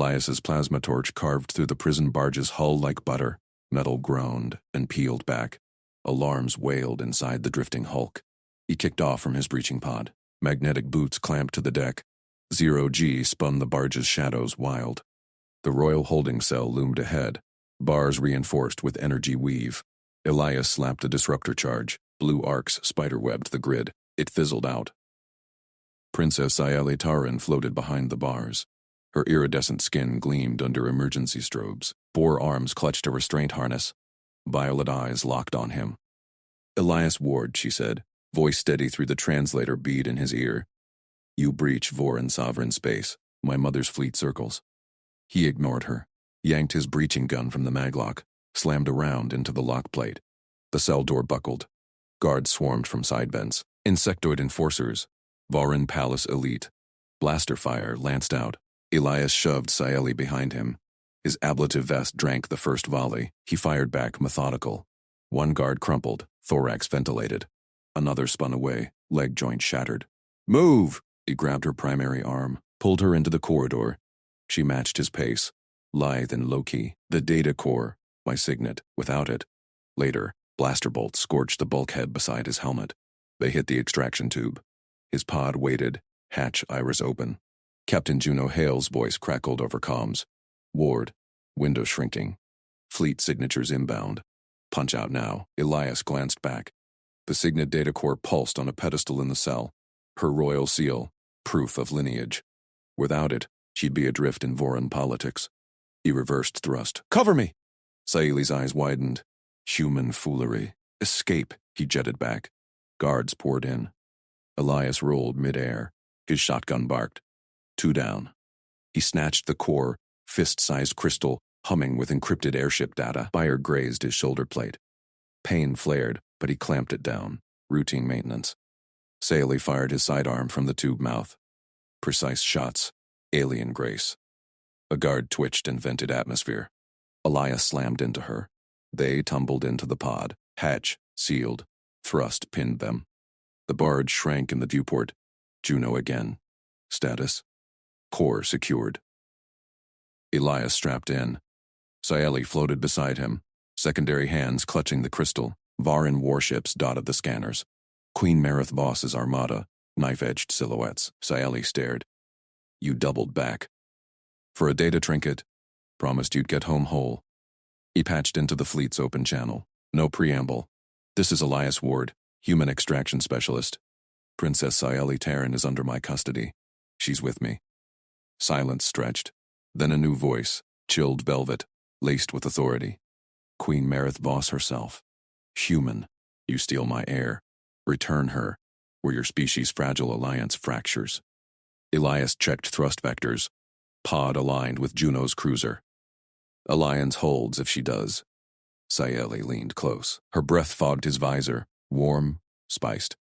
Elias's plasma torch carved through the prison barge's hull like butter. Metal groaned and peeled back. Alarms wailed inside the drifting hulk. He kicked off from his breaching pod. Magnetic boots clamped to the deck. Zero-G spun the barge's shadows wild. The royal holding cell loomed ahead, bars reinforced with energy weave. Elias slapped a disruptor charge. Blue arcs spiderwebbed the grid. It fizzled out. Princess Sayeli Taran floated behind the bars. Her iridescent skin gleamed under emergency strobes. 4 arms clutched a restraint harness. Violet eyes locked on him. "Elias Ward," she said, voice steady through the translator bead in his ear. "You breach Voran sovereign space. My mother's fleet circles." He ignored her, yanked his breaching gun from the maglock, slammed around into the lock plate. The cell door buckled. Guards swarmed from side vents. Insectoid enforcers. Voran Palace elite. Blaster fire lanced out. Elias shoved Sayeli behind him. His ablative vest drank the first volley. He fired back, methodical. One guard crumpled, thorax ventilated. Another spun away, leg joint shattered. "Move!" He grabbed her primary arm, pulled her into the corridor. She matched his pace, lithe and low-key. The data core, my signet, without it. Later, blaster bolts scorched the bulkhead beside his helmet. They hit the extraction tube. His pod waited, hatch iris open. Captain Juno Hale's voice crackled over comms. "Ward, window shrinking. Fleet signatures inbound. Punch out now." Elias glanced back. The Signet data core pulsed on a pedestal in the cell. Her royal seal, proof of lineage. Without it, she'd be adrift in Voran politics. He reversed thrust. "Cover me!" Sayeli's eyes widened. Human foolery. "Escape," he jetted back. Guards poured in. Elias rolled mid-air. His shotgun barked. 2 down. He snatched the core, fist-sized crystal, humming with encrypted airship data. Fire grazed his shoulder plate. Pain flared, but he clamped it down. Routine maintenance. Sayeli fired his sidearm from the tube mouth. Precise shots. Alien grace. A guard twitched and vented atmosphere. Elias slammed into her. They tumbled into the pod. Hatch, sealed. Thrust pinned them. The barge shrank in the viewport. Juno again. Status. Core secured. Elias strapped in. Sayeli floated beside him, secondary hands clutching the crystal. Voran warships dotted the scanners. Queen Mareth Voss's armada, knife-edged silhouettes. Sayeli stared. "You doubled back. For a data trinket, promised you'd get home whole." He patched into the fleet's open channel. No preamble. "This is Elias Ward, human extraction specialist. Princess Sayeli Taran is under my custody. She's with me." Silence stretched. Then a new voice, chilled velvet, laced with authority. "Queen Mareth Voss herself. Human, you steal my air. Return her, where your species' fragile alliance fractures." Elias checked thrust vectors. Pod aligned with Juno's cruiser. "Alliance holds if she does." Sayeli leaned close. Her breath fogged his visor, warm, spiced.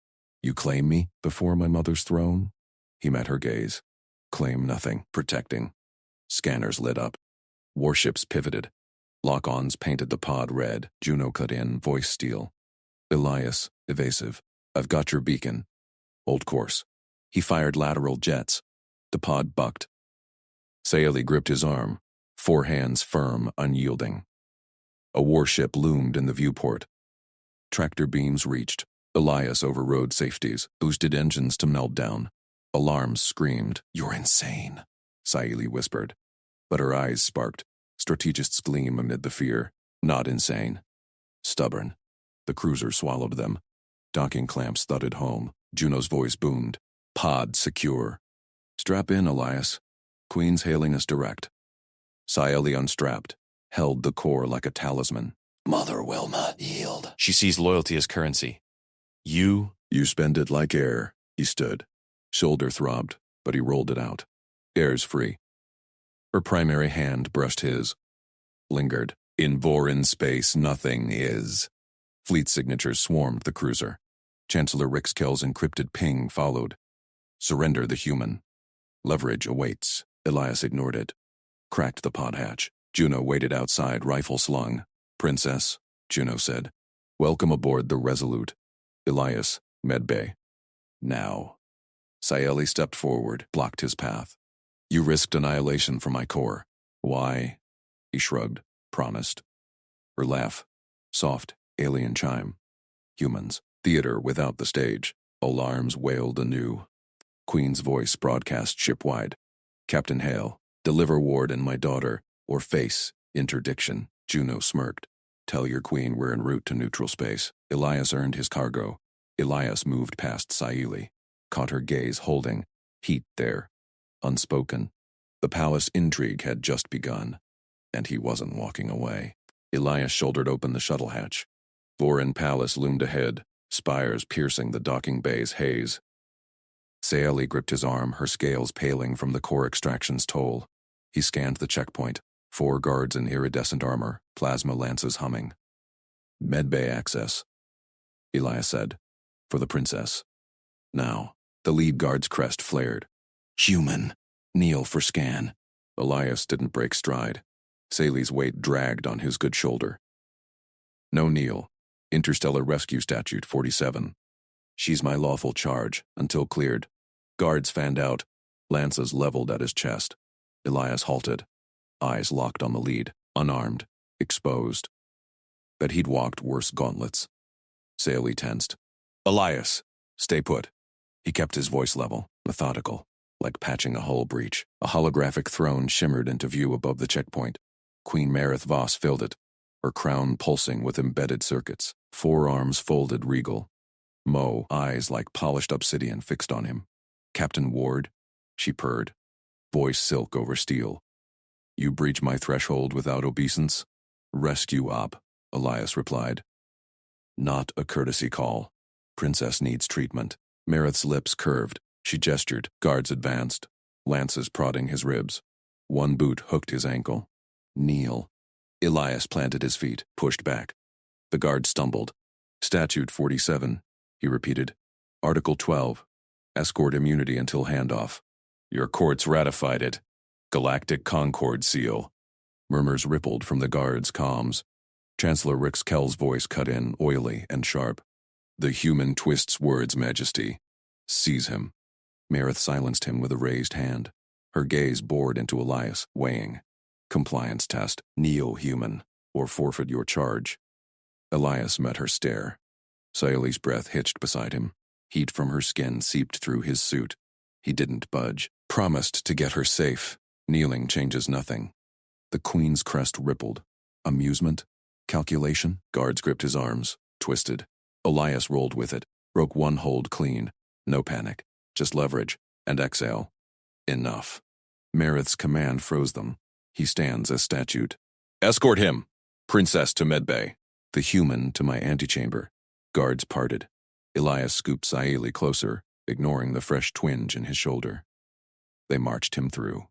"You claim me before my mother's throne?" He met her gaze. "Claim nothing, protecting." Scanners lit up. Warships pivoted. Lock-ons painted the pod red. Juno cut in, voice steel. "Elias, evasive. I've got your beacon. Hold course." He fired lateral jets. The pod bucked. Sayeli gripped his arm, 4 hands firm, unyielding. A warship loomed in the viewport. Tractor beams reached. Elias overrode safeties, boosted engines to meltdown. Alarms screamed. "You're insane," Sayeli whispered. But her eyes sparked. Strategists gleam amid the fear. Not insane. Stubborn. The cruiser swallowed them. Docking clamps thudded home. Juno's voice boomed. "Pod secure. Strap in, Elias. Queen's hailing us direct." Sayeli unstrapped, held the core like a talisman. "Mother Wilma, yield." She sees loyalty as currency. You spend it like air." He stood. Shoulder throbbed, but he rolled it out. "Air's free." Her primary hand brushed his. Lingered. "In Voran space, nothing is." Fleet signatures swarmed the cruiser. Chancellor Rixkel's encrypted ping followed. "Surrender the human. Leverage awaits." Elias ignored it. Cracked the pod hatch. Juno waited outside, rifle slung. "Princess," Juno said. "Welcome aboard the Resolute. Elias, medbay. Now." Sayeli stepped forward, blocked his path. You risked annihilation for my core. Why? He shrugged. Promised. Her laugh. Soft, alien chime. Humans. Theater without the stage. Alarms wailed anew. Queen's voice broadcast shipwide. Captain Hale, deliver Ward and my daughter, or face interdiction. Juno smirked. Tell your queen we're en route to neutral space. Elias earned his cargo. Elias moved past Saili, caught her gaze holding. Heat there. Unspoken. The palace intrigue had just begun, and he wasn't walking away. Elias shouldered open the shuttle hatch. Vorin Palace loomed ahead, spires piercing the docking bay's haze. Saeli gripped his arm, her scales paling from the core extraction's toll. He scanned the checkpoint. 4 guards in iridescent armor, plasma lances humming. Medbay access, Elias said, for the princess. Now, the lead guard's crest flared. Human. Kneel for scan. Elias didn't break stride. Saeli's weight dragged on his good shoulder. No kneel. Interstellar Rescue Statute 47. She's my lawful charge, until cleared. Guards fanned out, lances leveled at his chest. Elias halted, eyes locked on the lead, unarmed, exposed. But he'd walked worse gauntlets. Saeli tensed. Elias, stay put. He kept his voice level, methodical, like patching a hull breach. A holographic throne shimmered into view above the checkpoint. Queen Marith Voss filled it, her crown pulsing with embedded circuits, forearms folded regal. Mo, eyes like polished obsidian fixed on him. Captain Ward, she purred, voice silk over steel. You breach my threshold without obeisance? Rescue op, Elias replied. Not a courtesy call. Princess needs treatment. Marith's lips curved. She gestured. Guards advanced, lances prodding his ribs. One boot hooked his ankle. Kneel. Elias planted his feet, pushed back. The guard stumbled. Statute 47, he repeated. Article 12. Escort immunity until handoff. Your courts ratified it. Galactic Concord seal. Murmurs rippled from the guards' comms. Chancellor Rix Kell's voice cut in, oily and sharp. The human twists words, Majesty. Seize him. Marith silenced him with a raised hand. Her gaze bored into Elias, weighing. Compliance test. Kneel, human, or forfeit your charge. Elias met her stare. Saeli's breath hitched beside him. Heat from her skin seeped through his suit. He didn't budge. Promised to get her safe. Kneeling changes nothing. The queen's crest rippled. Amusement? Calculation? Guards gripped his arms, twisted. Elias rolled with it, broke one hold clean. No panic, just leverage, and exhale. Enough. Marith's command froze them. He stands as statute. Escort him! Princess to medbay. The human to my antechamber. Guards parted. Elias scooped Saeli closer, ignoring the fresh twinge in his shoulder. They marched him through.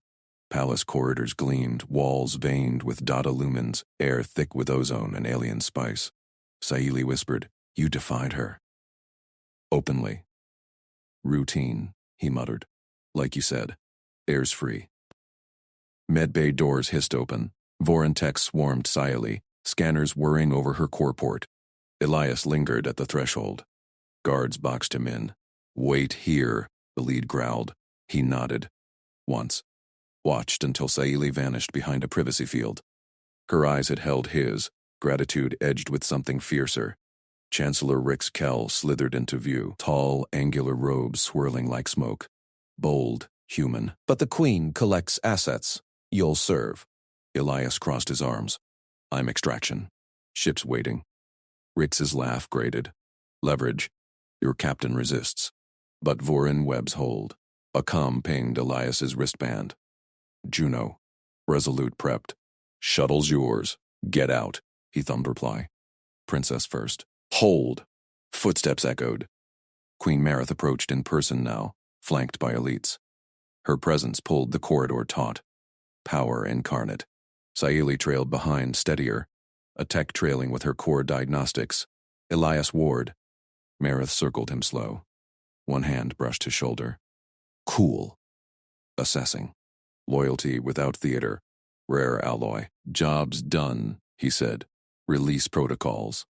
Palace corridors gleamed, walls veined with data lumens, air thick with ozone and alien spice. Saeli whispered, You defied her. Openly. Routine, he muttered. Like you said, air's free. Medbay doors hissed open. Vorantech swarmed Saeli, scanners whirring over her core port. Elias lingered at the threshold. Guards boxed him in. Wait here, the lead growled. He nodded. Once. Watched until Saeli vanished behind a privacy field. Her eyes had held his, gratitude edged with something fiercer. Chancellor Rix Kell slithered into view, tall, angular robes swirling like smoke. Bold, human. But the queen collects assets. You'll serve. Elias crossed his arms. I'm extraction. Ship's waiting. Rix's laugh grated. Leverage. Your captain resists. But Vorin webs hold. A comm pinged Elias's wristband. Juno. Resolute prepped. Shuttle's yours. Get out. He thumbed reply. Princess first. Hold. Footsteps echoed. Queen Marith approached in person now, flanked by elites. Her presence pulled the corridor taut. Power incarnate. Saeli trailed behind, steadier. A tech trailing with her core diagnostics. Elias Ward. Marith circled him slow. One hand brushed his shoulder. Cool. Assessing. Loyalty without theater. Rare alloy. Job's done, he said. Release protocols.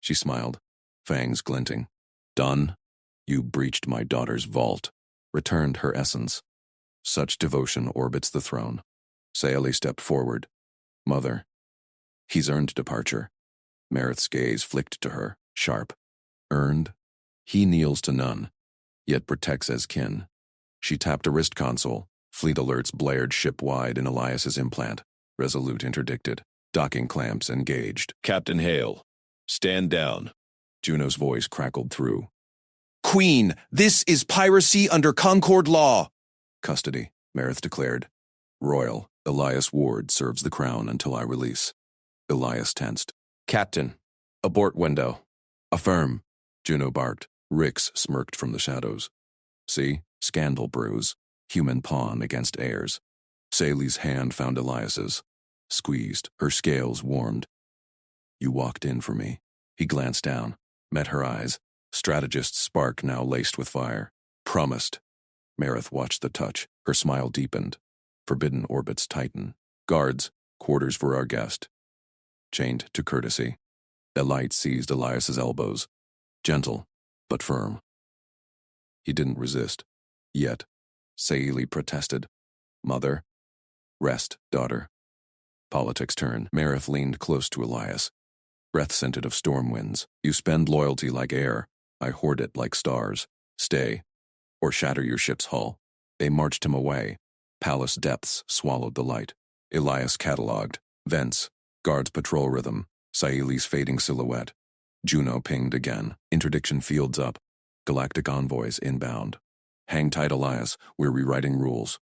She smiled, fangs glinting. Done? You breached my daughter's vault. Returned her essence. Such devotion orbits the throne. Saeli stepped forward. Mother. He's earned departure. Marith's gaze flicked to her, sharp. Earned? He kneels to none, yet protects as kin. She tapped a wrist console. Fleet alerts blared ship-wide in Elias's implant. Resolute interdicted. Docking clamps engaged. Captain Hale, stand down. Juno's voice crackled through. Queen, this is piracy under Concord law. Custody, Marith declared. Royal, Elias Ward serves the crown until I release. Elias tensed. Captain, abort window. Affirm, Juno barked. Rix smirked from the shadows. See? Scandal brews. Human pawn against heirs. Saeli's hand found Elias's. Squeezed, her scales warmed. You walked in for me. He glanced down, met her eyes. Strategist's spark now laced with fire. Promised. Marith watched the touch. Her smile deepened. Forbidden orbits tighten. Guards, quarters for our guest. Chained to courtesy. A light seized Elias's elbows. Gentle, but firm. He didn't resist. Yet. Saeli protested. Mother. Rest, daughter. Politics turned. Marith leaned close to Elias. Breath scented of storm winds. You spend loyalty like air. I hoard it like stars. Stay, or shatter your ship's hull. They marched him away. Palace depths swallowed the light. Elias cataloged. Vents. Guards patrol rhythm. Saeli's fading silhouette. Juno pinged again. Interdiction fields up. Galactic envoys inbound. Hang tight, Elias. We're rewriting rules.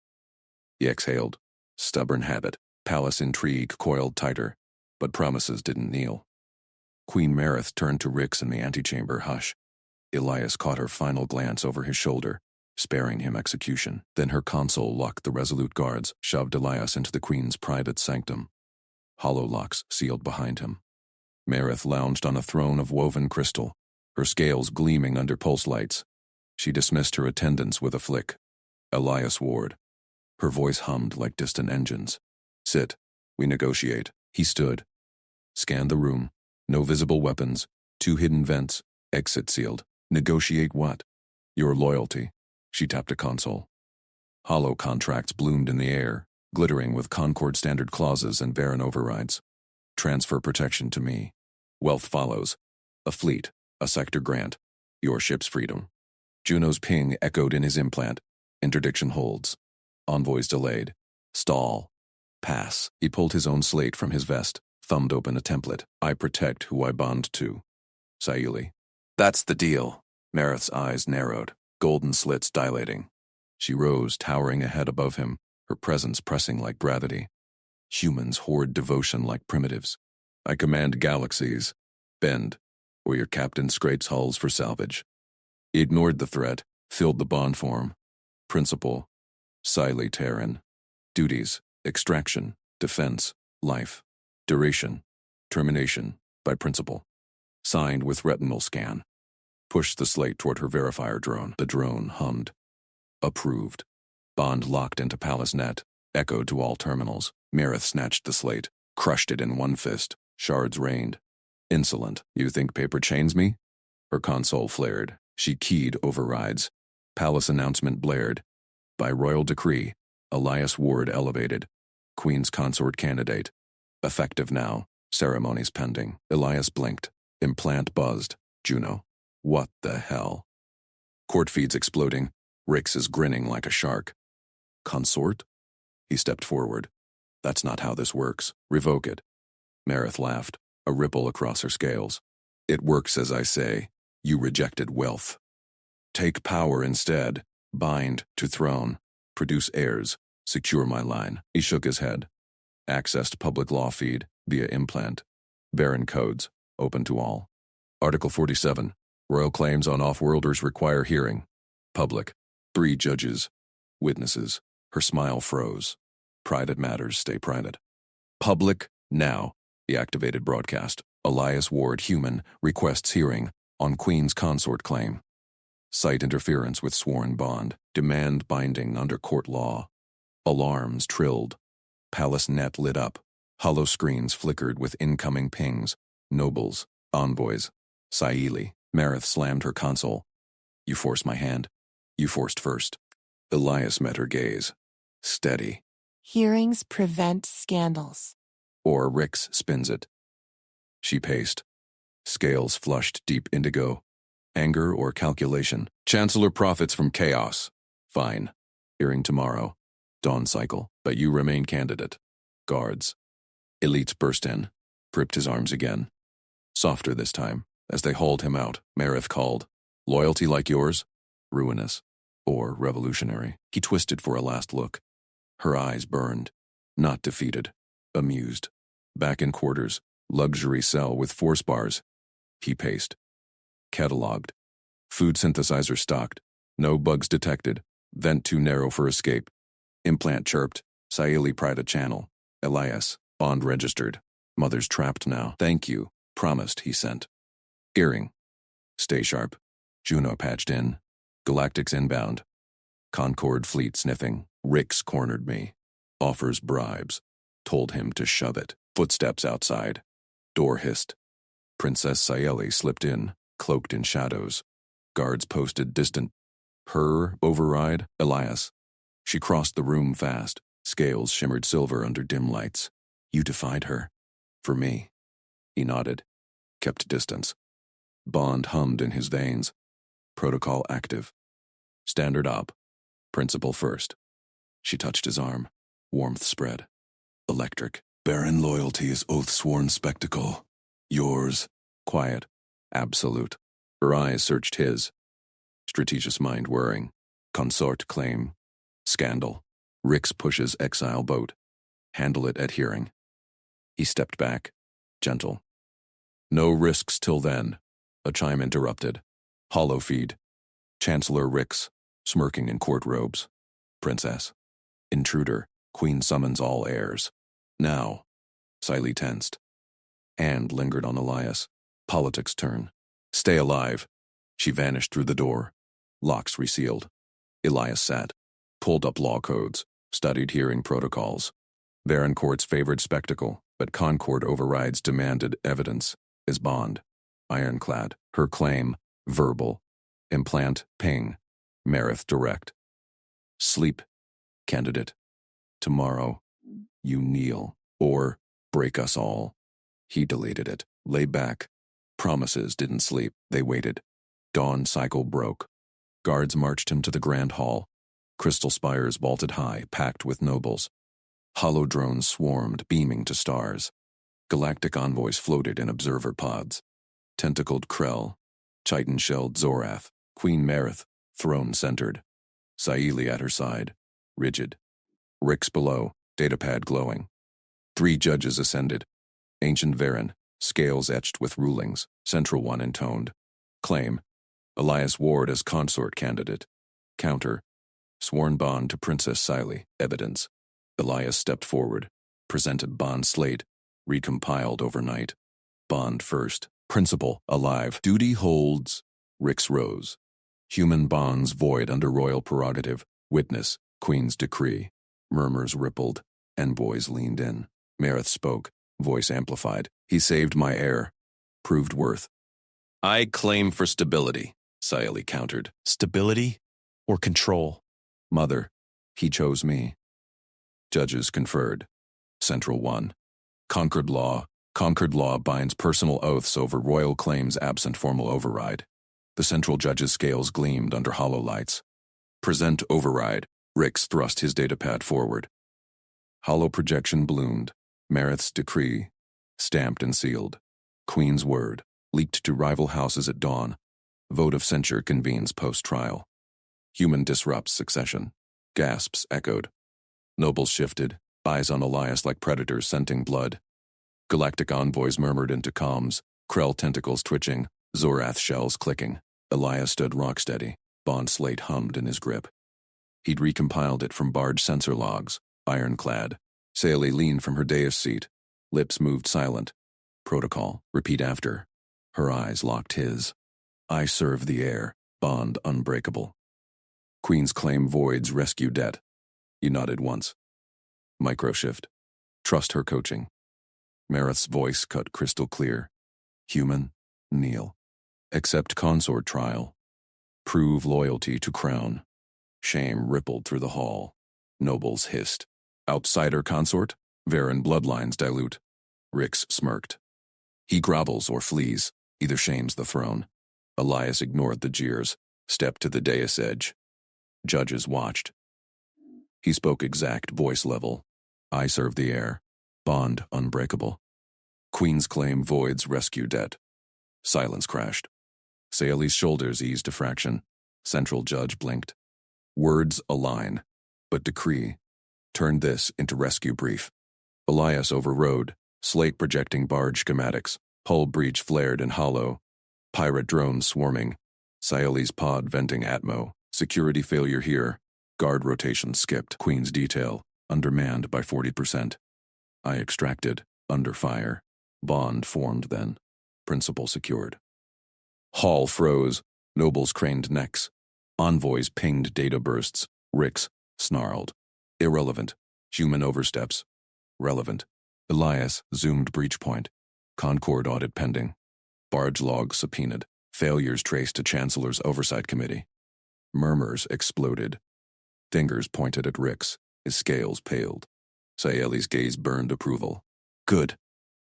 He exhaled. Stubborn habit. Palace intrigue coiled tighter. But promises didn't kneel. Queen Marith turned to Rix in the antechamber hush. Elias caught her final glance over his shoulder, sparing him execution. Then her console locked the resolute guards, shoved Elias into the Queen's private sanctum. Hollow locks sealed behind him. Marith lounged on a throne of woven crystal, her scales gleaming under pulse lights. She dismissed her attendants with a flick. Elias Ward. Her voice hummed like distant engines. Sit. We negotiate. He stood. Scanned the room. No visible weapons. 2 hidden vents. Exit sealed. Negotiate what? Your loyalty. She tapped a console. Hollow contracts bloomed in the air, glittering with Concord standard clauses and Baron overrides. Transfer protection to me. Wealth follows. A fleet. A sector grant. Your ship's freedom. Juno's ping echoed in his implant. Interdiction holds. Envoys delayed. Stall. Pass. He pulled his own slate from his vest, thumbed open a template. I protect who I bond to. Saeli. That's the deal. Marith's eyes narrowed, golden slits dilating. She rose, towering a head above him, her presence pressing like gravity. Humans hoard devotion like primitives. I command galaxies. Bend, or your captain scrapes hulls for salvage. He ignored the threat, filled the bond form. Principle. Saeli Terran. Duties. Extraction. Defense. Life. Duration. Termination. By principle. Signed with retinal scan. Pushed the slate toward her verifier drone. The drone hummed. Approved. Bond locked into Palace Net. Echoed to all terminals. Marith snatched the slate. Crushed it in one fist. Shards rained. Insolent. You think paper chains me? Her console flared. She keyed overrides. Palace announcement blared. By royal decree, Elias Ward elevated. Queen's consort candidate. Effective now. Ceremonies pending. Elias blinked. Implant buzzed. Juno. What the hell? Court feeds exploding. Rix is grinning like a shark. Consort? He stepped forward. That's not how this works. Revoke it. Marith laughed, a ripple across her scales. It works as I say. You rejected wealth. Take power instead. Bind to throne. Produce heirs. Secure my line. He shook his head. Accessed public law feed via implant. Baron codes. Open to all. Article 47. Royal claims on off-worlders require hearing. Public. 3 judges. Witnesses. Her smile froze. Private matters stay private. Public now. The activated broadcast. Elias Ward, human, requests hearing on Queen's consort claim. Cite interference with sworn bond. Demand binding under court law. Alarms trilled. Palace Net lit up. Hollow screens flickered with incoming pings. Nobles. Envoys. Saeli. Marith slammed her console. You forced my hand. You forced first. Elias met her gaze. Steady. Hearings prevent scandals. Or Rix spins it. She paced. Scales flushed deep indigo. Anger or calculation. Chancellor profits from chaos. Fine. Hearing tomorrow. Dawn cycle. But you remain candidate. Guards. Elites burst in. Gripped his arms again. Softer this time. As they hauled him out, Marith called. Loyalty like yours? Ruinous. Or revolutionary. He twisted for a last look. Her eyes burned. Not defeated. Amused. Back in quarters. Luxury cell with force bars. He paced. Cataloged. Food synthesizer stocked. No bugs detected. Vent too narrow for escape. Implant chirped. Saili pried a channel. Elias. Bond registered. Mother's trapped now. Thank you. Promised he sent. Earring. Stay sharp. Juno patched in. Galactic's inbound. Concord fleet sniffing. Rix cornered me. Offers bribes. Told him to shove it. Footsteps outside. Door hissed. Princess Saeli slipped in, cloaked in shadows. Guards posted distant. Her override, Elias. She crossed the room fast. Scales shimmered silver under dim lights. You defied her. For me. He nodded. Kept distance. Bond hummed in his veins. Protocol active. Standard op. Principle first. She touched his arm. Warmth spread. Electric. Barren loyalty is oath-sworn spectacle. Yours. Quiet. Absolute. Her eyes searched his. Strategist mind whirring. Consort claim. Scandal. Rix pushes exile boat. Handle it at hearing. He stepped back. Gentle. No risks till then. A chime interrupted. Hollow feed. Chancellor Rix, smirking in court robes. Princess. Intruder. Queen summons all heirs. Now. Saili tensed. Hand lingered on Elias. Politics turn. Stay alive. She vanished through the door. Locks resealed. Elias sat. Pulled up law codes. Studied hearing protocols. Varencourt's favored spectacle, but Concord overrides demanded evidence, is Bond. Ironclad. Her claim. Verbal. Implant. Ping. Marith direct. Sleep. Candidate. Tomorrow. You kneel. Or break us all. He deleted it. Lay back. Promises didn't sleep. They waited. Dawn cycle broke. Guards marched him to the grand hall. Crystal spires vaulted high, packed with nobles. Hollow drones swarmed, beaming to stars. Galactic envoys floated in observer pods. Tentacled Krell. Chitin-shelled Zorath. Queen Marith, throne-centered. Saili at her side, rigid. Rix below, datapad glowing. 3 judges ascended. Ancient Varen, scales etched with rulings, central one intoned. Claim, Elias Ward as consort candidate. Counter, sworn bond to Princess Saili, evidence. Elias stepped forward, presented bond slate, recompiled overnight. Bond first, principle alive, duty holds. Rix rose. Human bonds void under royal prerogative, witness, Queen's decree. Murmurs rippled, envoys leaned in. Marith spoke, voice amplified. He saved my heir. Proved worth. I claim for stability, Saili countered. Stability or control? Mother, he chose me. Judges conferred. Central 1. Conquered law binds personal oaths over royal claims absent formal override. The central judge's scales gleamed under hollow lights. Present override. Rix thrust his datapad forward. Hollow projection bloomed. Marith's decree. Stamped and sealed. Queen's word. Leaked to rival houses at dawn. Vote of censure convenes post-trial. Human disrupts succession. Gasps echoed. Nobles shifted. Eyes on Elias like predators scenting blood. Galactic envoys murmured into comms. Krell tentacles twitching. Zorath shells clicking. Elias stood rocksteady. Bond slate hummed in his grip. He'd recompiled it from barge sensor logs. Ironclad. Saili leaned from her dais seat. Lips moved silent. Protocol. Repeat after. Her eyes locked his. I serve the heir. Bond unbreakable. Queen's claim voids rescue debt. He nodded once. Microshift. Trust her coaching. Marith's voice cut crystal clear. Human. Kneel. Accept consort trial. Prove loyalty to crown. Shame rippled through the hall. Nobles hissed. Outsider consort? Varen bloodlines dilute. Rix smirked. He grovels or flees, either shames the throne. Elias ignored the jeers, stepped to the dais edge. Judges watched. He spoke exact voice level. I serve the heir. Bond unbreakable. Queen's claim voids rescue debt. Silence crashed. Saeli's shoulders eased a fraction. Central judge blinked. Words align, but decree. Turn this into rescue brief. Elias overrode, slate projecting barge schematics. Hull breach flared and hollow. Pirate drones swarming. Saeli's pod venting atmo. Security failure here. Guard rotation skipped. Queen's detail, undermanned by 40%. I extracted, under fire. Bond formed then. Principal secured. Hall froze. Nobles craned necks. Envoys pinged data bursts. Rix snarled. Irrelevant. Human oversteps. Relevant. Elias zoomed breach point. Concord audit pending. Barge log subpoenaed. Failures traced to Chancellor's Oversight Committee. Murmurs exploded. Fingers pointed at Rix. His scales paled. Saeli's gaze burned approval. Good.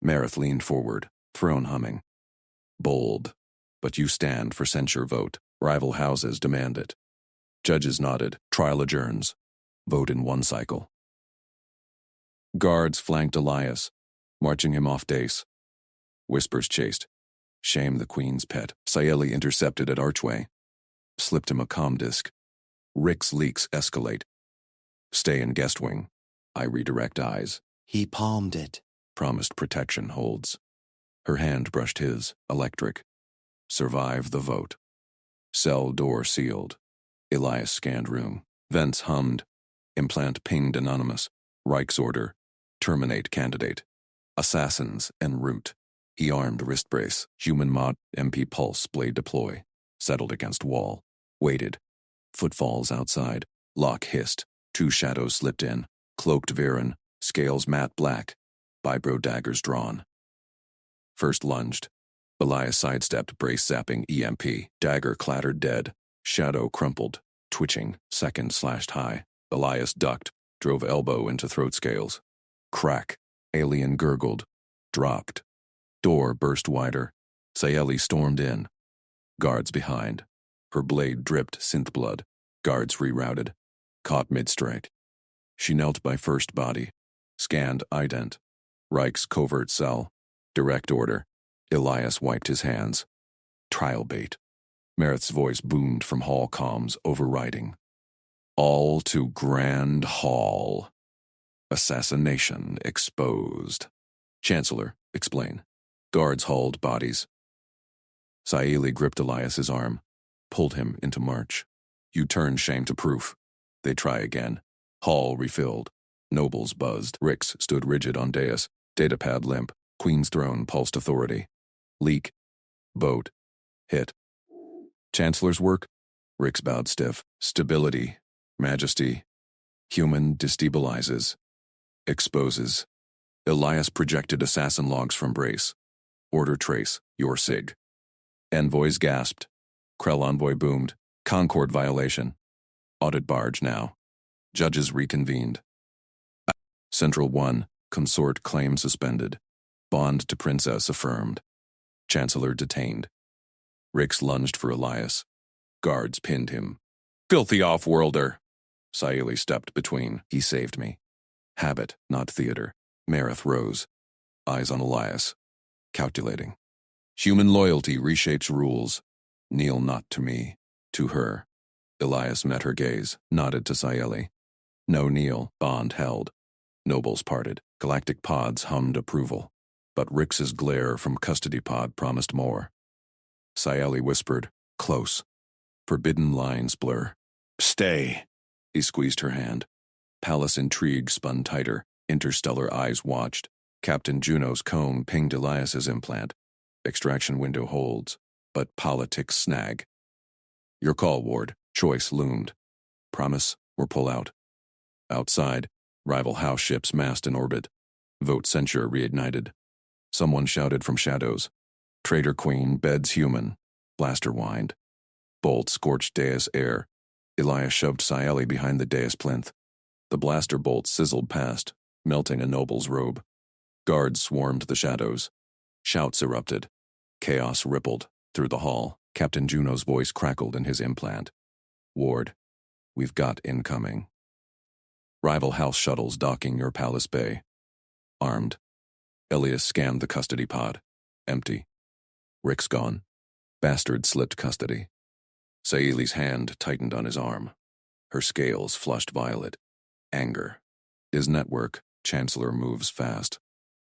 Mareth leaned forward, throne humming. Bold. But you stand for censure vote. Rival houses demand it. Judges nodded. Trial adjourns. Vote in one cycle. Guards flanked Elias, marching him off dais. Whispers chased. Shame the Queen's pet. Saeli intercepted at archway. Slipped him a comm disc. Rix leaks escalate. Stay in guest wing. I redirect eyes. He palmed it. Promised protection holds. Her hand brushed his, electric. Survive the vote. Cell door sealed. Elias scanned room. Vents hummed. Implant pinged anonymous. Reich's order. Terminate candidate. Assassins en route. He armed wrist brace. Human mod. MP pulse blade deploy. Settled against wall. Waited. Footfalls outside. Lock hissed. Two shadows slipped in. Cloaked Varen. Scales matte black. Vibro daggers drawn. First lunged. Elias sidestepped, brace zapping EMP. Dagger clattered dead. Shadow crumpled. Twitching. Second slashed high. Elias ducked. Drove elbow into throat scales. Crack. Alien gurgled. Dropped. Door burst wider. Saeli stormed in. Guards behind. Her blade dripped synth blood. Guards rerouted. Caught mid-strike. She knelt by first body. Scanned ident. Reich's covert cell. Direct order. Elias wiped his hands. Trial bait. Mareth's voice boomed from hall comms, overriding. All to Grand Hall. Assassination exposed. Chancellor, explain. Guards hauled bodies. Saeli gripped Elias's arm, pulled him into march. You turn shame to proof. They try again. Hall refilled. Nobles buzzed. Rix stood rigid on dais. Datapad limp. Queen's throne pulsed authority. Leak. Vote. Hit. Chancellor's work? Rix bowed stiff. Stability. Majesty. Human destabilizes. Exposes. Elias projected assassin logs from brace. Order trace. Your sig. Envoys gasped. Krell envoy boomed. Concord violation. Audit barge now. Judges reconvened. Central 1. Consort claim suspended. Bond to princess affirmed. Chancellor detained. Rix lunged for Elias. Guards pinned him. Filthy off-worlder. Saeli stepped between. He saved me. Habit, not theater. Mareth rose. Eyes on Elias. Calculating. Human loyalty reshapes rules. Kneel not to me. To her. Elias met her gaze, nodded to Saeli. No kneel. Bond held. Nobles parted. Galactic pods hummed approval. But Rix's glare from custody pod promised more. Saeli whispered, close. Forbidden lines blur. Stay. He squeezed her hand. Palace intrigue spun tighter. Interstellar eyes watched. Captain Juno's comb pinged Elias's implant. Extraction window holds. But politics snag. Your call, Ward. Choice loomed. Promise or pull out. Outside, rival house ships massed in orbit. Vote censure reignited. Someone shouted from shadows. Traitor Queen beds human. Blaster whined. Bolt scorched dais air. Elias shoved Saeli behind the dais plinth. The blaster bolt sizzled past, melting a noble's robe. Guards swarmed the shadows. Shouts erupted. Chaos rippled through the hall. Captain Juno's voice crackled in his implant. Ward, we've got incoming. Rival house shuttles docking your palace bay. Armed. Elias scanned the custody pod. Empty. Rick's gone. Bastard slipped custody. Saeli's hand tightened on his arm. Her scales flushed violet. Anger. His network, Chancellor moves fast.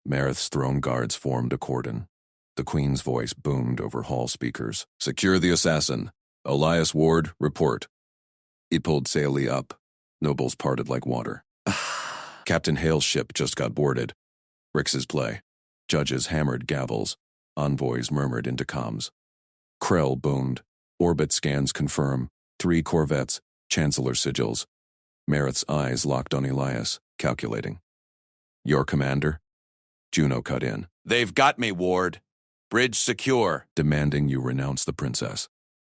Marith's throne guards formed a cordon. The Queen's voice boomed over hall speakers. Secure the assassin. Elias Ward, report. He pulled Saeli up. Nobles parted like water. Captain Hale's ship just got boarded. Rix's play. Judges hammered gavels. Envoys murmured into comms. Krell boomed. Orbit scans confirm. 3 corvettes, Chancellor sigils. Marith's eyes locked on Elias, calculating. Your commander? Juno cut in. They've got me, Ward. Bridge secure. Demanding you renounce the princess.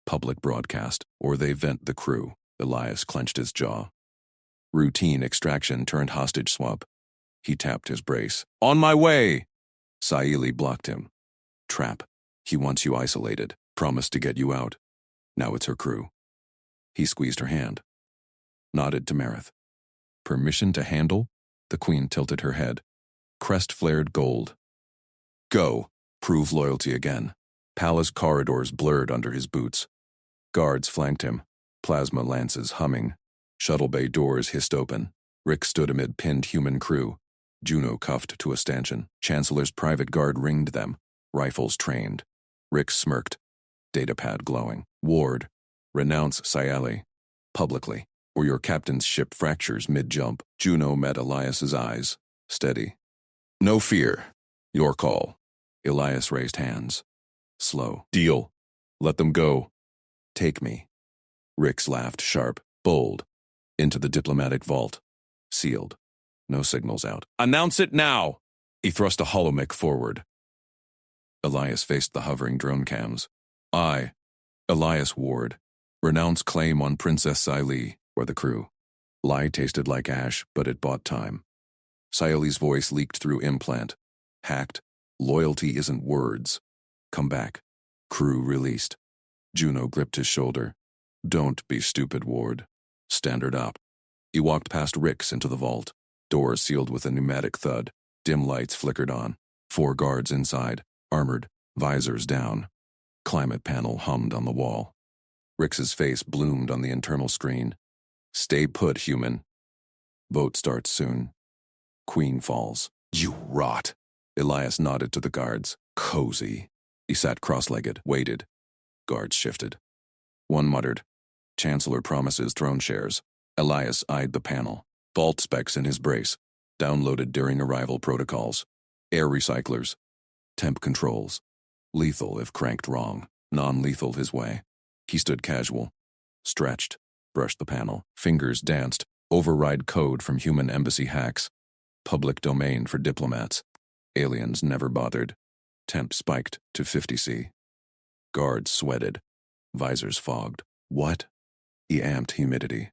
Public broadcast, or they vent the crew. Elias clenched his jaw. Routine extraction turned hostage swap. He tapped his brace. On my way! Saeli blocked him. Trap. He wants you isolated. Promised to get you out. Now it's her crew. He squeezed her hand. Nodded to Marith. Permission to handle? The Queen tilted her head. Crest flared gold. Go. Prove loyalty again. Palace corridors blurred under his boots. Guards flanked him. Plasma lances humming. Shuttle bay doors hissed open. Rick stood amid pinned human crew. Juno cuffed to a stanchion. Chancellor's private guard ringed them. Rifles trained. Rick smirked. Datapad glowing. Ward, renounce Saeli. Publicly, or your captain's ship fractures mid-jump. Juno met Elias's eyes. Steady. No fear. Your call. Elias raised hands. Slow. Deal. Let them go. Take me. Rix laughed sharp, bold. Into the diplomatic vault. Sealed. No signals out. Announce it now! He thrust a holomic forward. Elias faced the hovering drone cams. I, Elias Ward, renounce claim on Princess Saeli or the crew. Lie tasted like ash, but it bought time. Saeli's voice leaked through implant. Hacked. Loyalty isn't words. Come back. Crew released. Juno gripped his shoulder. Don't be stupid, Ward. Standard up. He walked past Rix into the vault. Doors sealed with a pneumatic thud. Dim lights flickered on. 4 guards inside, armored, visors down. Climate panel hummed on the wall. Rix's face bloomed on the internal screen. Stay put, human. Vote starts soon. Queen falls. You rot. Elias nodded to the guards. Cozy. He sat cross-legged, waited. Guards shifted. One muttered, Chancellor promises throne shares. Elias eyed the panel. Vault specs in his brace. Downloaded during arrival protocols. Air recyclers. Temp controls. Lethal if cranked wrong. Non-lethal his way. He stood casual. Stretched. Brushed the panel. Fingers danced. Override code from human embassy hacks. Public domain for diplomats. Aliens never bothered. Temp spiked to 50C. Guards sweated. Visors fogged. What? He amped humidity.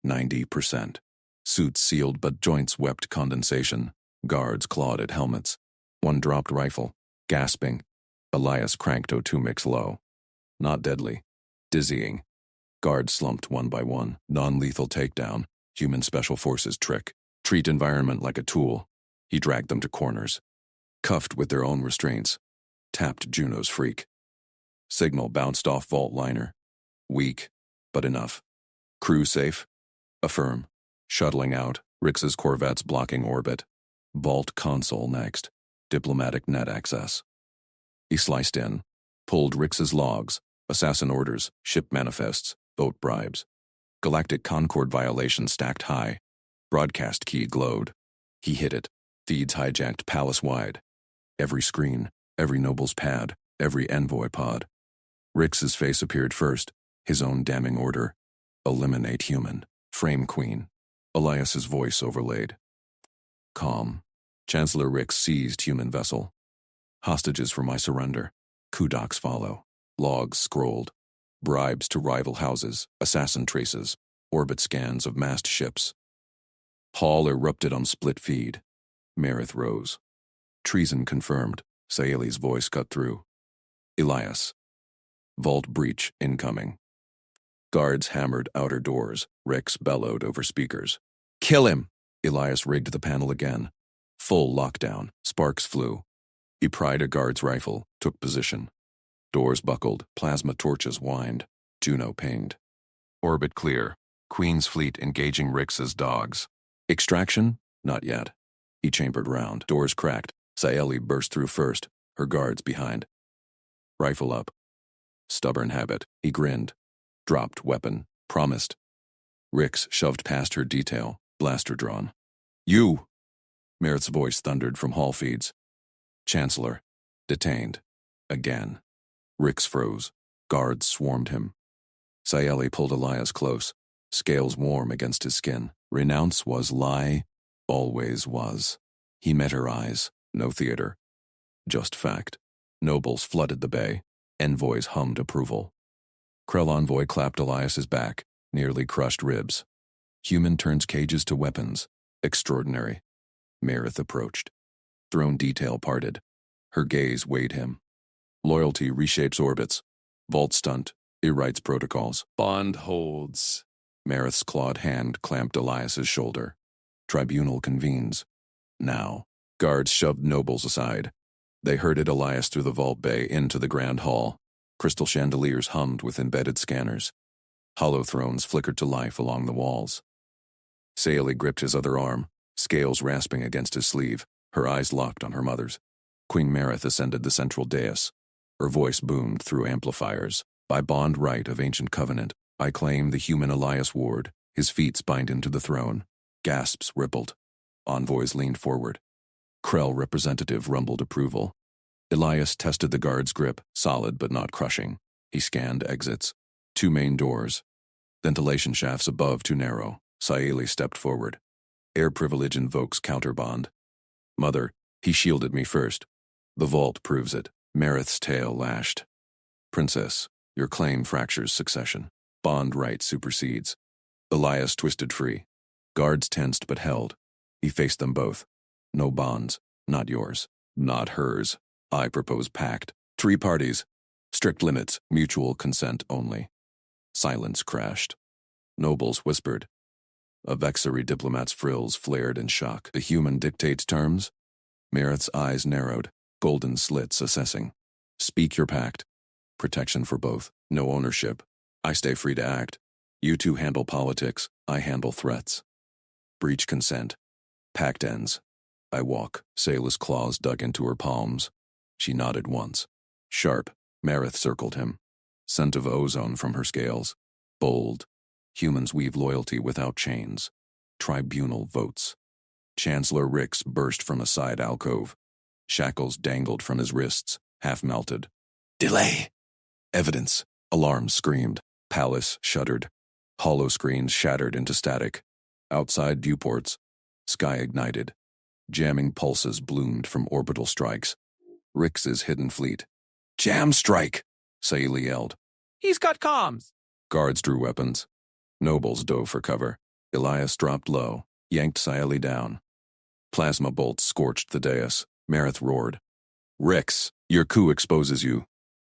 90%. Suits sealed but joints wept condensation. Guards clawed at helmets. One dropped rifle. Gasping. Elias cranked O2 mix low. Not deadly. Dizzying. Guards slumped one by one. Non-lethal takedown. Human special forces trick. Treat environment like a tool. He dragged them to corners. Cuffed with their own restraints. Tapped Juno's freak. Signal bounced off vault liner. Weak, but enough. Crew safe? Affirm. Shuttling out. Rix's corvettes blocking orbit. Vault console next. Diplomatic net access. He sliced in. Pulled Rix's logs. Assassin orders. Ship manifests. Vote bribes. Galactic Concord violation stacked high. Broadcast key glowed. He hit it. Feeds hijacked palace-wide. Every screen. Every noble's pad. Every envoy pod. Rix's face appeared first. His own damning order. Eliminate human. Frame queen. Elias's voice overlaid. Calm. Chancellor Rix seized human vessel. Hostages for my surrender. Coup docs follow. Logs scrolled. Bribes to rival houses. Assassin traces. Orbit scans of massed ships. Hall erupted on split feed. Marith rose. Treason confirmed. Saeli's voice cut through. Elias. Vault breach incoming. Guards hammered outer doors. Rex bellowed over speakers. Kill him! Elias rigged the panel again. Full lockdown. Sparks flew. He pried a guard's rifle, took position. Doors buckled, plasma torches whined. Juno pinged. Orbit clear. Queen's fleet engaging Rix's dogs. Extraction? Not yet. He chambered round. Doors cracked. Saeli burst through first, her guards behind. Rifle up. Stubborn habit. He grinned. Dropped weapon. Promised. Rix shoved past her detail, blaster drawn. You! Merritt's voice thundered from hall feeds. Chancellor. Detained. Again. Rix froze. Guards swarmed him. Saeli pulled Elias close, scales warm against his skin. Renounce was lie, always was. He met her eyes, no theater. Just fact. Nobles flooded the bay. Envoys hummed approval. Krell envoy clapped Elias's back, nearly crushed ribs. Human turns cages to weapons. Extraordinary. Marith approached. Throne detail parted. Her gaze weighed him. Loyalty reshapes orbits. Vault stunt. It writes protocols. Bond holds. Marith's clawed hand clamped Elias's shoulder. Tribunal convenes. Now. Guards shoved nobles aside. They herded Elias through the vault bay into the grand hall. Crystal chandeliers hummed with embedded scanners. Hollow thrones flickered to life along the walls. Saeli gripped his other arm, scales rasping against his sleeve, her eyes locked on her mother's. Queen Marith ascended the central dais. Her voice boomed through amplifiers. By bond right of ancient covenant, I claim the human Elias Ward. His feet spined into the throne. Gasps rippled. Envoys leaned forward. Krell representative rumbled approval. Elias tested the guard's grip, solid but not crushing. He scanned exits. 2 main doors. Ventilation shafts above too narrow. Saeli stepped forward. Air privilege invokes counterbond. Mother, he shielded me first. The vault proves it. Marith's tail lashed. Princess, your claim fractures succession. Bond right supersedes. Elias twisted free. Guards tensed but held. He faced them both. No bonds. Not yours. Not hers. I propose pact. 3 parties. Strict limits. Mutual consent only. Silence crashed. Nobles whispered. A vexillary diplomat's frills flared in shock. The human dictates terms? Marith's eyes narrowed. Golden slits assessing. Speak your pact. Protection for both. No ownership. I stay free to act. You two handle politics. I handle threats. Breach consent. Pact ends. I walk. Sailor's claws dug into her palms. She nodded once. Sharp. Marith circled him. Scent of ozone from her scales. Bold. Humans weave loyalty without chains. Tribunal votes. Chancellor Rix burst from a side alcove. Shackles dangled from his wrists, half melted. Delay! Evidence. Alarms screamed. Palace shuddered. Hollow screens shattered into static. Outside viewports. Sky ignited. Jamming pulses bloomed from orbital strikes. Rix's hidden fleet. Jam strike! Saeli yelled. He's got comms! Guards drew weapons. Nobles dove for cover. Elias dropped low, yanked Saeli down. Plasma bolts scorched the dais. Marith roared. Rix, your coup exposes you.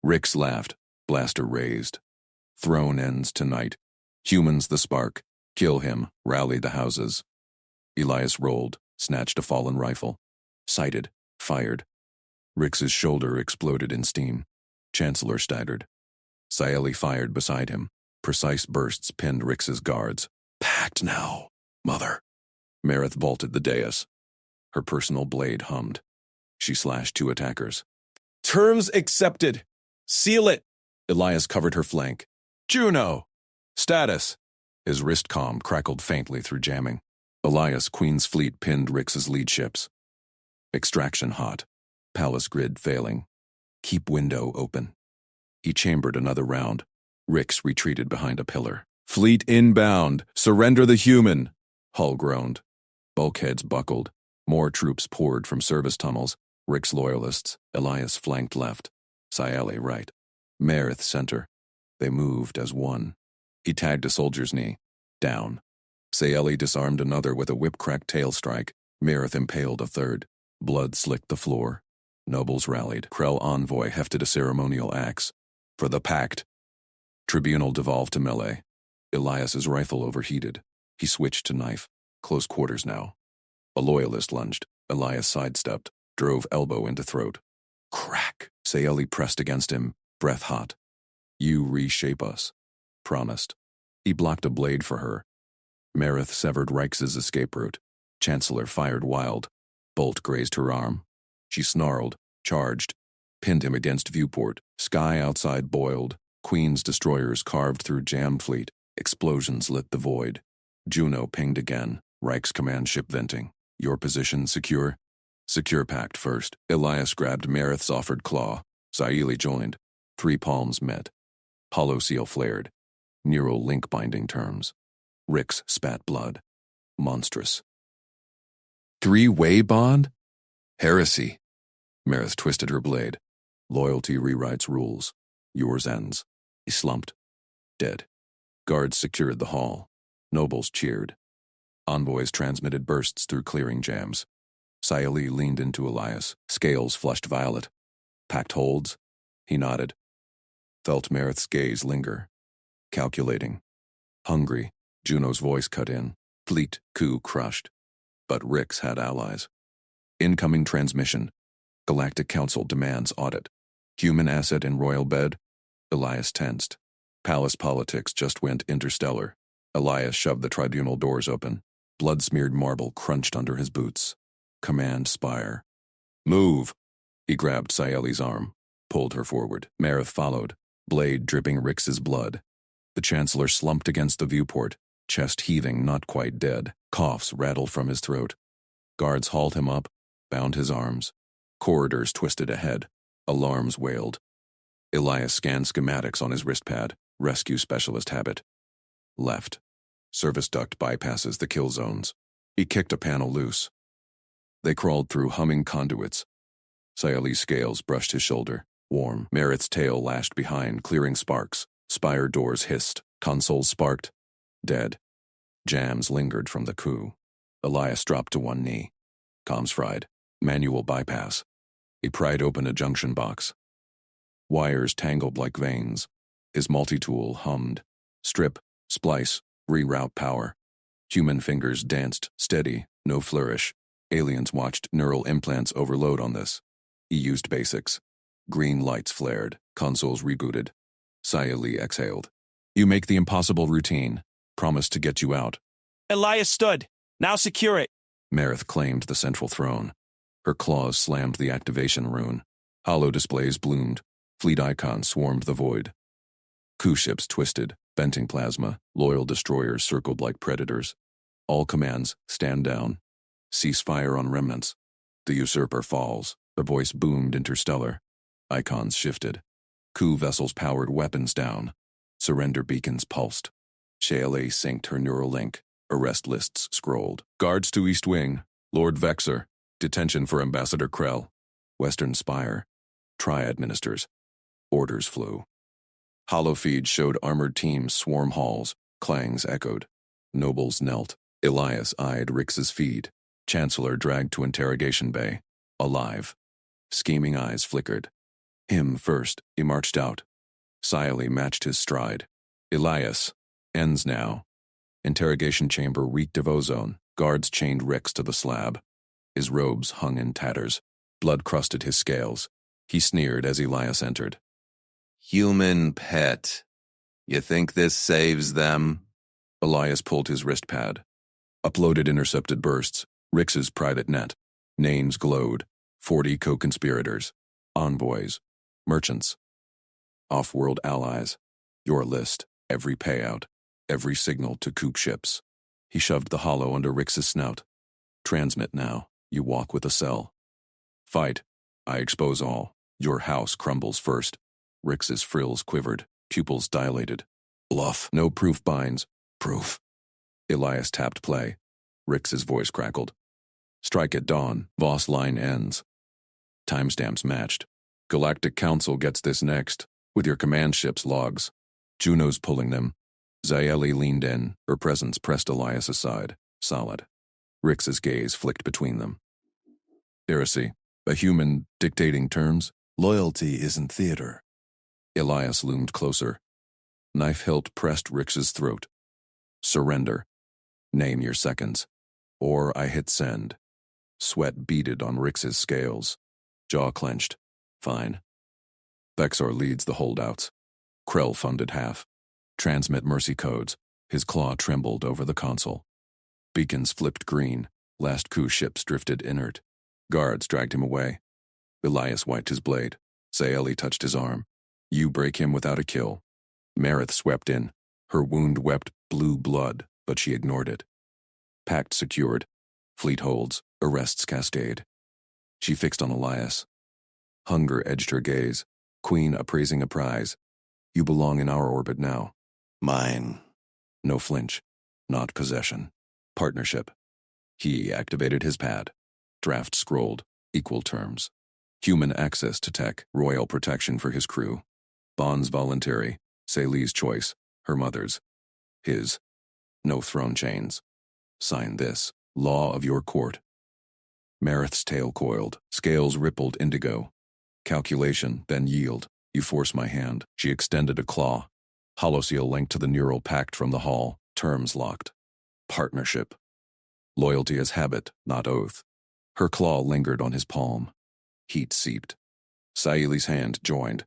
Rix laughed. Blaster raised. Throne ends tonight. Humans the spark. Kill him. Rally the houses. Elias rolled, snatched a fallen rifle. Sighted. Fired. Rix's shoulder exploded in steam. Chancellor staggered. Saeli fired beside him. Precise bursts pinned Rix's guards. Packed now, mother. Marith vaulted the dais. Her personal blade hummed. She slashed 2 attackers. Terms accepted. Seal it. Elias covered her flank. Juno. Status. His wrist comm crackled faintly through jamming. Elias Queen's fleet pinned Rix's lead ships. Extraction hot. Palace grid failing. Keep window open. He chambered another round. Rix retreated behind a pillar. Fleet inbound. Surrender the human. Hull groaned. Bulkheads buckled. More troops poured from service tunnels. Rix loyalists. Elias flanked left. Saeli right. Marith center. They moved as one. He tagged a soldier's knee. Down. Saeli disarmed another with a whip-crack tail strike. Marith impaled a third. Blood slicked the floor. Nobles rallied. Krell envoy hefted a ceremonial axe. For the pact. Tribunal devolved to melee. Elias's rifle overheated. He switched to knife. Close quarters now. A loyalist lunged. Elias sidestepped. Drove elbow into throat. Crack! Saeli pressed against him, breath hot. You reshape us. Promised. He blocked a blade for her. Marith severed Rix's escape route. Chancellor fired wild. Bolt grazed her arm. She snarled, charged, pinned him against viewport. Sky outside boiled. Queen's destroyers carved through jam fleet. Explosions lit the void. Juno pinged again. Rix's command ship venting. Your position secure? Secure pact first. Elias grabbed Marith's offered claw. Saeli joined. 3 palms met. Hollow seal flared. Neural link binding terms. Rix spat blood. Monstrous. 3-way bond? Heresy. Marith twisted her blade. Loyalty rewrites rules. Yours ends. He slumped. Dead. Guards secured the hall. Nobles cheered. Envoys transmitted bursts through clearing jams. Saeli leaned into Elias. Scales flushed violet. Pact holds? He nodded. Felt Marith's gaze linger. Calculating. Hungry. Juno's voice cut in. Fleet coup crushed. But Rix had allies. Incoming transmission. Galactic Council demands audit. Human asset in royal bed? Elias tensed. Palace politics just went interstellar. Elias shoved the tribunal doors open. Blood-smeared marble crunched under his boots. Command spire. Move! He grabbed Saeli's arm, pulled her forward. Marith followed, blade dripping Rix's blood. The Chancellor slumped against the viewport, chest heaving, not quite dead. Coughs rattled from his throat. Guards hauled him up, bound his arms. Corridors twisted ahead. Alarms wailed. Elias scanned schematics on his wristpad. Rescue specialist habit. Left. Service duct bypasses the kill zones. He kicked a panel loose. They crawled through humming conduits. Saeli's scales brushed his shoulder. Warm. Marith's tail lashed behind, clearing sparks. Spire doors hissed. Consoles sparked. Dead. Jams lingered from the coup. Elias dropped to one knee. Comms fried. Manual bypass. He pried open a junction box. Wires tangled like veins. His multi-tool hummed. Strip, splice, reroute power. Human fingers danced, steady, no flourish. Aliens watched neural implants overload on this. He used basics. Green lights flared. Consoles rebooted. Saeli exhaled. You make the impossible routine. Promise to get you out. Elias stood. Now secure it. Marith claimed the central throne. Her claws slammed the activation rune. Hollow displays bloomed. Fleet icons swarmed the void. Coup ships twisted, venting plasma. Loyal destroyers circled like predators. All commands, stand down. Cease fire on remnants. The usurper falls. The voice boomed interstellar. Icons shifted. Coup vessels powered weapons down. Surrender beacons pulsed. Saeli synced her neural link. Arrest lists scrolled. Guards to East Wing. Lord Vexer. Detention for Ambassador Krell. Western Spire. Triad ministers. Orders flew. Hollow feeds showed armored teams swarm halls. Clangs echoed. Nobles knelt. Elias eyed Rix's feed. Chancellor dragged to interrogation bay. Alive. Scheming eyes flickered. Him first, he marched out. Saeli matched his stride. Elias. Ends now. Interrogation chamber reeked of ozone. Guards chained Rix to the slab. His robes hung in tatters. Blood crusted his scales. He sneered as Elias entered. Human pet. You think this saves them? Elias pulled his wrist pad. Uploaded intercepted bursts. Rix's private net. Names glowed. 40 co-conspirators. Envoys. Merchants. Off-world allies. Your list. Every payout. Every signal to coup ships. He shoved the hollow under Rix's snout. Transmit now. You walk with a cell. Fight. I expose all. Your house crumbles first. Rix's frills quivered. Pupils dilated. Bluff. No proof binds. Proof. Elias tapped play. Rix's voice crackled. Strike at dawn. Voss line ends. Timestamps matched. Galactic Council gets this next, with your command ship's logs. Juno's pulling them. Zaeli leaned in, her presence pressed Elias aside, solid. Rix's gaze flicked between them. Heresy, a human dictating terms? Loyalty isn't theater. Elias loomed closer. Knife hilt pressed Rix's throat. Surrender. Name your seconds. Or I hit send. Sweat beaded on Rix's scales. Jaw clenched. Fine. Bexar leads the holdouts. Krell funded half. Transmit mercy codes. His claw trembled over the console. Beacons flipped green. Last coup ships drifted inert. Guards dragged him away. Elias wiped his blade. Zaeli touched his arm. You break him without a kill. Marith swept in. Her wound wept blue blood, but she ignored it. Pact secured. Fleet holds. Arrests cascade. She fixed on Elias. Hunger edged her gaze. Queen appraising a prize. You belong in our orbit now. Mine. No flinch. Not possession. Partnership. He activated his pad. Draft scrolled. Equal terms. Human access to tech. Royal protection for his crew. Bonds voluntary. Sally's choice. Her mother's. His. No throne chains. Sign this. Law of your court. Marith's tail coiled. Scales rippled indigo. Calculation, then yield. You force my hand. She extended a claw. Holoseal linked to the neural pact from the hall. Terms locked. Partnership. Loyalty as habit, not oath. Her claw lingered on his palm. Heat seeped. Saeli's hand joined.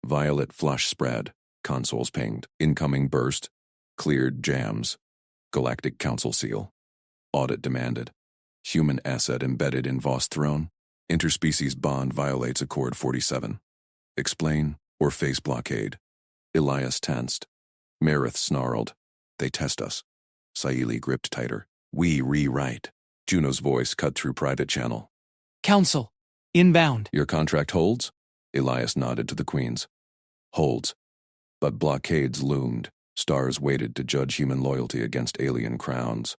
Violet flush spread. Consoles pinged. Incoming burst. Cleared jams. Galactic Council seal. Audit demanded. Human asset embedded in Voss throne. Interspecies bond violates Accord 47. Explain or face blockade. Elias tensed. Marith snarled. They test us. Saeli gripped tighter. We rewrite. Juno's voice cut through private channel. Council. Inbound. Your contract holds? Elias nodded to the queens. Holds. But blockades loomed. Stars waited to judge human loyalty against alien crowns.